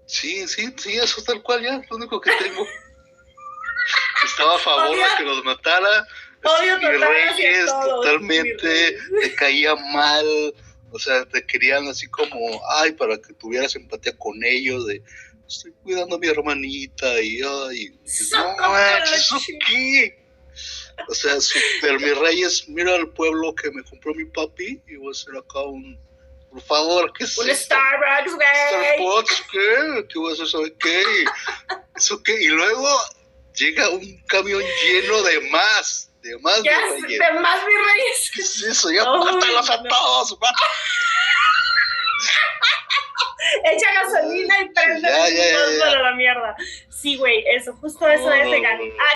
Sí, eso tal cual ya, lo único que tengo. Estaba a favor de que los matara. Odio Reyes totalmente, te caía mal, o sea, te querían así como, ay, para que tuvieras empatía con ellos, de, estoy cuidando a mi hermanita, y ay, no manches, ¿eso qué? O sea, super mis Reyes, mira al pueblo que me compró mi papi, y voy a hacer acá por favor, ¿qué es un esto? Starbucks, güey. ¿Starbucks qué? ¿Qué vas a saber qué? ¿Eso qué? Y luego llega un camión lleno de más virreyes. De más virreyes. ¿Qué es eso? Ya mátalos a todos. Echa gasolina y prende para la mierda. Sí, güey, justo eso es de Gandhi.